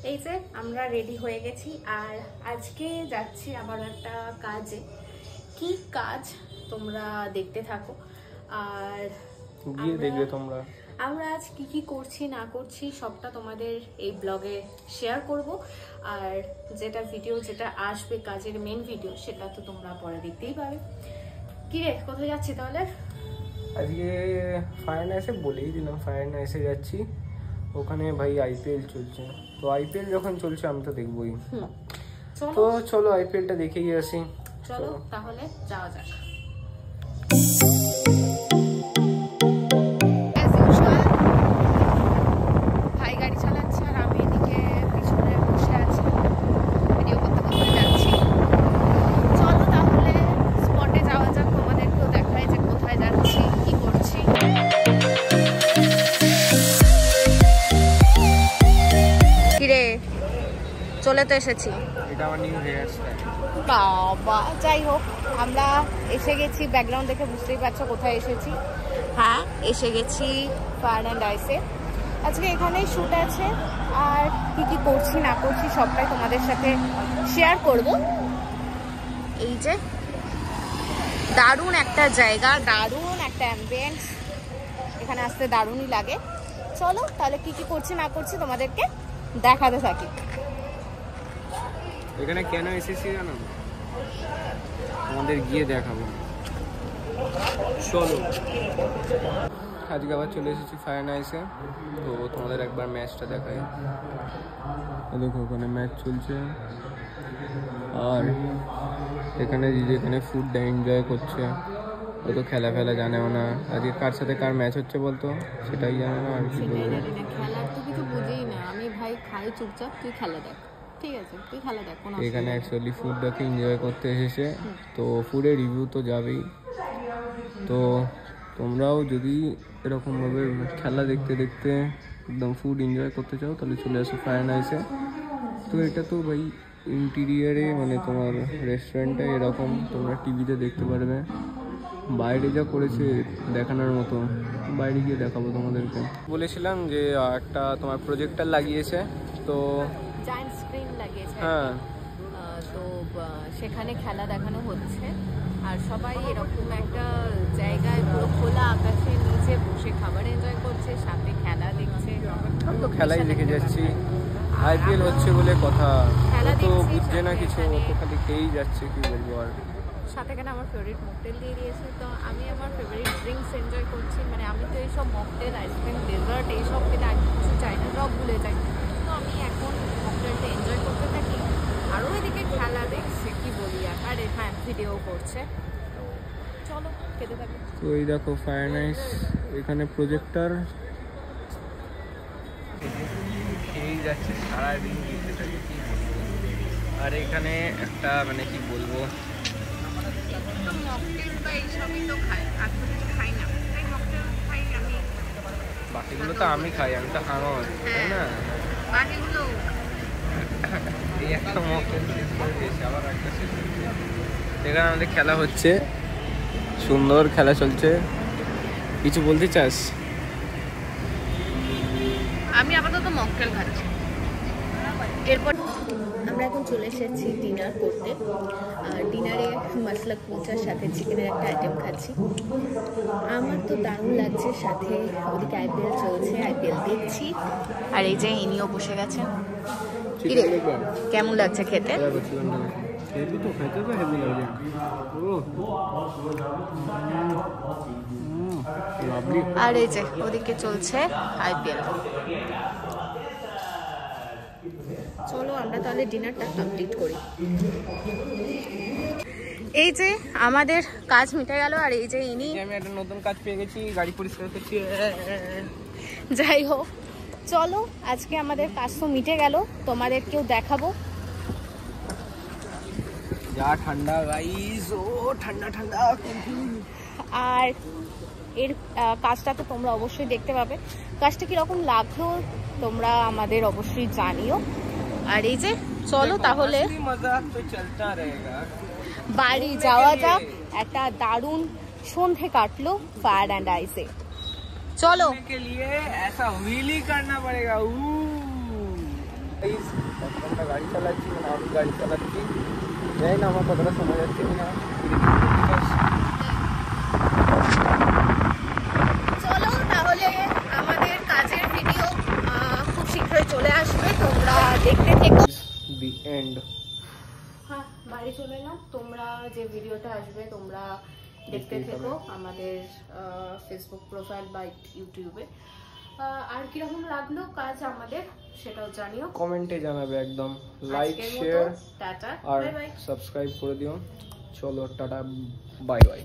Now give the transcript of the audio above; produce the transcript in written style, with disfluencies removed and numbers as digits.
এই যে আমরা রেডি হয়ে গেছি আর আজকে যাচ্ছি আবার একটা কাজে। কি কাজ তোমরা দেখতে থাকো আর গিয়ে দেখবে তোমরা। আমরা আজ কি কি করছি না করছি সবটা তোমাদের এই ব্লগে শেয়ার করব। আর যেটা ভিডিও যেটা আসবে কাজের মেন ভিডিও সেটা তো তোমরা পরে দেখতেই পাবে। কি রে কোথায় যাচ্ছি তাহলে? আজকে ফায়ারনাইসে বলেই দিলাম, ফায়ারনাইসে যাচ্ছি। ওখানে ভাই আইপিএল চলছে, তো আইপিএল যখন চলছে আমি তো দেখবই। তো চলো আইপিএলটা দেখেই আসি। চলো তাহলে যাওয়া যাক। ভাই গাড়ি চালাচ্ছে আর আমি এদিকে পিছনে বসে আছি, ভিডিও করতে করতে যাচ্ছি। চলো তাহলে স্পটে যাওয়া যাক, তোমাদেরকেও দেখাই যে কোথায় যাচ্ছি কি করছি। কিরে চলে তো এসেছি। এটা আমার নিউ হেয়ার স্টাইল। বাবা যাই হোক আমরা এসে গেছি, ব্যাকগ্রাউন্ড দেখে বুঝতেই পারছো কোথায় এসেছি। হ্যাঁ এসে গেছি ফায়ারনাইসে। আজকে এখানেই শ্যুট আছে আর কি কি করছি না করছি সবটাই তোমাদের সাথে শেয়ার করব। এই যে দারুণ একটা জায়গা, দারুণ একটা অ্যাম্বিয়েন্স, এখানে আসতে দারুণই লাগে। চলো তাহলে কি কি করছি না করছি তোমাদেরকে দেখাতে থাকি। এখানে কেন এসেছি জানো? আমাদের গিয়ে দেখাবো, চলো। আজকে আবার চলে এসেছি ফায়ারনাইসে, তো তোমাদের একবার ম্যাচটা দেখাই। দেখো ওখানে ম্যাচ চলছে আর এখানে যেখানে ফুডটা এনজয় করছে ও তো খেলা ফেলা জানেও না। আজকে কার সাথে কার ম্যাচ হচ্ছে বলতো, সেটাই জানে না। আর কি বলবো, খেলার তো কিছু বুঝেই না আমি। ভাই খাই চুপচাপ, তুই খেলা দেখ, ঠিক আছে তুই খেলা দেখ। এখানে অ্যাকচুয়ালি ফুডটাকে এনজয় করতে এসেছে, তো ফুডের রিভিউ তো যাবেই। তো তোমরাও যদি এরকমভাবে খেলা দেখতে দেখতে একদম ফুড এনজয় করতে চাও তাহলে চলে আসো ফায়ারনাইসে। তো এটা তো ভাই ইন্টিরিয়ারে মানে তোমার রেস্টুরেন্টে এরকম তোমরা টিভিতে দেখতে পারবে। বাইরে যা করেছে দেখানোর মতো, বাইরে গিয়ে দেখাবো তোমাদেরকে। বলেছিলাম যে একটা তোমার প্রজেক্টর লাগিয়েছে, তো জায়ান্ট স্ক্রিন লাগিয়েছে। হ্যাঁ, তো সেখানে খেলা দেখানো হচ্ছে আর সবাই এরকম একটা জায়গায় পুরো খোলা আকাশের নিচে বসে খাবার এনজয় করছে, সাথে খেলা দেখছে। আমি তো খেলাই দেখে যাচ্ছি, আইপিএল হচ্ছে বলে কথা। তো বুঝছে না কিছু, তো খালি খেয়েই যাচ্ছে, কি বলবো আর। সাথে কেন আমার ফেভারিট মকটেল দিয়ে দিয়েছে, তো আমি আমার ফেভারিট ড্রিঙ্কস এনজয় করছি। মানে আমি তো এইসব মকটেল, আইসক্রিম, ডেজার্ট এইসব খেতে আর কিছু চাই না, সব ভুলে যাই। তো আমি এখন মকটেলটা এনজয় করতে থাকি আরও এদিকে খেলা দেখছে, কি বলি আর হ্যাঁ ভিডিও করছে। তো চলো খেতে থাকি। তো এই দেখো ফায়ারনাইস, এখানে প্রজেক্টর খেয়েই যাচ্ছে সারাদিন দেখতে থাকি, কি বলবো। আর এখানে একটা মানে কি বলবো, মকটেল বা এইসবই তো খাই, আর তো কিছু খাই না, তাই মকটেল খাই আমি। বাকিগুলো তো আমি খাই, আমি তো আমার, তাই না? বাকিগুলো এই একটা মকটেল শেষ করে দিয়েছে, আবার একটা শেষ হচ্ছে। এখানে আমাদের খেলা হচ্ছে, সুন্দর খেলা চলছে। কিছু বলতে চাস? আমি আপাতত মকটেল খাচ্ছি। এরপর আমরা এখন চলে এসেছি ডিনার করতে। আর ডিনারে মশলা কুলচার সাথে চিকেনের একটা আইটেম খাচ্ছি। আমার তো দারুণ লাগছে, সাথে ওদিকে আইপিএল চলছে, আইপিএল দেখছি। আর এই যে ইনিও বসে গেছেন। কেমন লাগছে খেতে? আর এই যে ওদিকে চলছে আইপিএল। চলো আমরা তাহলে ডিনারটা কমপ্লিট করি। এই যে আমাদের কাজ মিটে গেল আর এই যে ইনি, আমি একটা নতুন কাজ পেয়ে গেছি, গাড়ি পরিষ্কার করছি। যাই হোক চলো আজকে আমাদের কাজ তো মিটে গেল, তোমাদেরকেও দেখাবো। যা ঠান্ডা গাইস, ও ঠান্ডা ঠান্ডা। আর এর কাজটা তো তোমরা অবশ্যই দেখতে পাবে, কাজটা কিরকম লাগলো তোমরা আমাদের অবশ্যই জানিও। আর এই যে চলো তাহলে বাড়ি যাওয়া যাক। একটা দারুণ সন্ধে কাটলো ফায়ার অ্যান্ড আইসে। চলো के लिए ऐसा व्हील ही करना पड़ेगा। চালাচ্ছি, মানে আমি গাড়ি চালাচ্ছি। জানি না আমার কতটা সময় যাচ্ছে কিনা। চলো তাহলে আমাদের কাজের ভিডিও খুব শীঘ্রই চলে আসবে, তোমরা দেখতে থেকো। The end. হ্যাঁ, বাড়ি চলে এলাম। তোমরা যে ভিডিওটা আসবে তোমরা দেখতে থেকো আমাদের ফেসবুক প্রোফাইল বা ইউটিউবে। আর কিরকম লাগলো কাজ আমাদের সেটাও জানিও, কমেন্টে জানাবে একদম। লাইক, আজকের মতো শেয়ার টাটা, আর বাই বাই। সাবস্ক্রাইব করে দিও। চলো টাটা, বাই বাই।